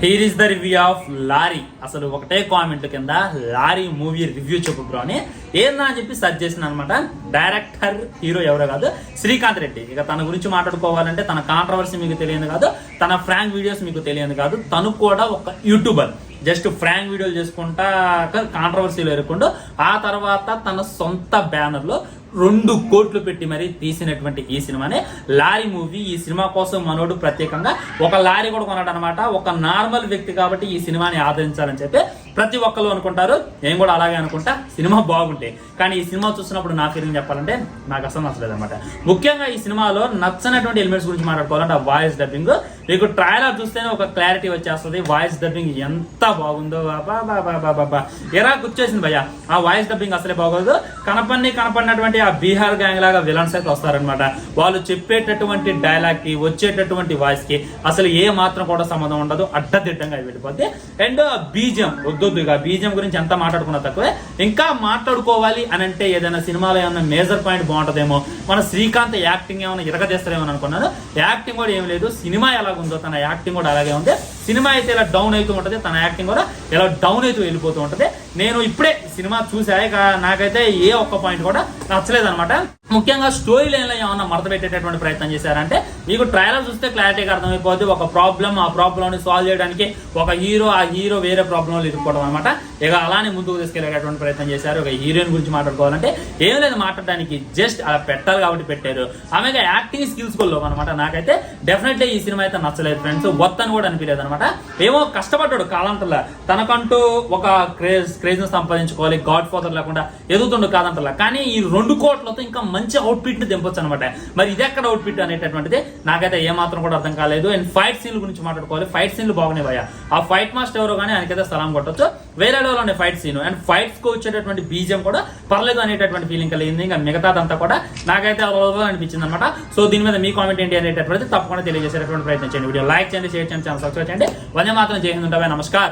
Here is the review of lorry. అసలు ఒకటే comment కింద లారీ మూవీ రివ్యూ చెప్పు బ్రో అని ఏందా అని చెప్పి సర్చ్ చేసిన అనమాట. డైరెక్టర్ హీరో ఎవరో కాదు, శ్రీకాంత్ రెడ్డి. ఇక తన గురించి మాట్లాడుకోవాలంటే తన కాంట్రవర్సీ మీకు తెలియదు కాదు, తన ఫ్రాంక్ వీడియోస్ మీకు తెలియదు కాదు. తను కూడా ఒక యూట్యూబర్, జస్ట్ ఫ్రాంక్ వీడియోలు చేసుకుంటా కాంట్రవర్సీలో ఎరుకుంటూ ఆ తర్వాత తన సొంత బ్యానర్లో 2 కోట్లు పెట్టి మరీ తీసినటువంటి ఈ సినిమానే లారీ మూవీ. ఈ సినిమా కోసం మనోడు ప్రత్యేకంగా ఒక లారీ కూడా కొన్నాడు అనమాట. ఒక నార్మల్ వ్యక్తి కాబట్టి ఈ సినిమాని ఆదరించాలని చెప్పి ప్రతి ఒక్కరు అనుకుంటారు, నేను కూడా అలాగే అనుకుంటా. సినిమా బాగుంటే కానీ ఈ సినిమా చూసినప్పుడు నా ఫీలింగ్ చెప్పాలంటే నాకు అసలు నచ్చలేదు అనమాట. ముఖ్యంగా ఈ సినిమాలో నచ్చనటువంటి ఎలిమెంట్స్ గురించి మాట్లాడుకోవాలంటే ఆ వాయిస్ డబ్బింగ్. మీకు ట్రైలర్ చూస్తేనే ఒక క్లారిటీ వచ్చేస్తుంది. వాయిస్ డబ్బింగ్ ఎంత బాగుందో, బాబా ఎరా గుర్చేసింది భయ్య. ఆ వాయిస్ డబ్బింగ్ అసలే బాగోదు. కనపడినటువంటి ఆ బీహార్ గ్యాంగ్ లాగా విలన్స్ అయితే వస్తారనమాట. వాళ్ళు చెప్పేటటువంటి డైలాగ్ కి వచ్చేటటువంటి వాయిస్ కి అసలు ఏ మాత్రం కూడా సంబంధం ఉండదు, అడ్డదిడ్డంగా వెళ్ళిపోద్ది. అండ్ బీజిఎం వద్దు, బీజిఎం గురించి ఎంత మాట్లాడుకున్నా తక్కువే. ఇంకా మాట్లాడుకోవాలి అని అంటే ఏదైనా సినిమాలో ఏమైనా మేజర్ పాయింట్ బాగుంటుందేమో, మన శ్రీకాంత్ యాక్టింగ్ ఏమైనా ఇరగదీస్తారేమో అనుకున్నాను. యాక్టింగ్ కూడా ఏం లేదు. సినిమా ఎలాగుందో తన యాక్టింగ్ కూడా అలాగే ఉంది. సినిమా అయితే ఇలా డౌన్ అవుతూ ఉంటుంది, తన యాక్టింగ్ కూడా ఇలా డౌన్ అవుతూ వెళ్ళిపోతూ ఉంటుంది. నేను ఇప్పుడే సినిమా చూసాక నాకైతే ఏ ఒక్క పాయింట్ కూడా నచ్చలేదు అనమాట. ముఖ్యంగా స్టోరీ లైన్ లో ఏమన్నా మడత పెట్టేటటువంటి ప్రయత్నం చేశారంటే మీకు ట్రైలర్ చూస్తే క్లారిటీగా అర్థమైపోద్ది. ఒక ప్రాబ్లం, ఆ ప్రాబ్లం ని సాల్వ్ చేయడానికి ఒక హీరో, ఆ హీరో వేరే ప్రాబ్లం లో ఇరుక్కోవడం అనమాట. ఇక అలానే ముందుకు తీసుకెళ్లేటటువంటి ప్రయత్నం చేశారు. ఒక హీరోయిన్ గురించి మాట్లాడుకోవాలంటే ఏం లేదు మాట్లాడడానికి, జస్ట్ అలా పెట్టాలి కాబట్టి పెట్టారు. ఆమె యాక్టింగ్ స్కిల్స్ కూడా అనమాట. నాకైతే డెఫినెట్లీ ఈ సినిమా అయితే నచ్చలేదు ఫ్రెండ్స్. వత్తని కూడా అనిపించలేదు అనమాట. ఏమో కష్టపడ్డాడు కాలంతలా, తనకంటూ ఒక క్రేజ్ ను సంపాదించుకోవాలి, గాడ్ ఫాదర్ లేకుండా ఎదుగుతుండు కాదంటలా. కానీ ఈ 2 కోట్లతో ఇంకా మంచి అవుట్ఫిట్ ని తెంపొచ్చు అనమాట. మరి ఇది ఎక్కడ అవుట్ఫిట్ అనేటటువంటిది నాకైతే ఏమాత్రం కూడా అర్థం కాలేదు. అండ్ ఫైట్ సీన్ల గురించి మాట్లాడుకోవాలి. ఫైట్ సీన్లు బాగున్నాయి భయ్యా. ఆ ఫైట్ మాస్టర్ ఎవరో కానీ ఆయనకైతే సలాం కొట్టొచ్చు. వేరే level fight scene and fights కు వచ్చేటటువంటి బీజిఎం కూడా పర్లేదు అనేటటువంటి ఫీలింగ్ కలిగింది. ఇంకా మిగతాదంతా కూడా నాకైతే అనిపించింది అనమాట. సో దీని మీద మీ కామెంట్ ఏంటి అనేటటువంటిది తప్పకుండా తెలియజేసేటటువంటి ప్రయత్నం చేయండి. వీడియో లైక్ చేయండి, షేర్ చేయండి, ఛానల్ సబ్స్క్రైబ్ చేయండి. వందే మాత్రం జై హింద్, ఉంటాయి. నమస్కారం.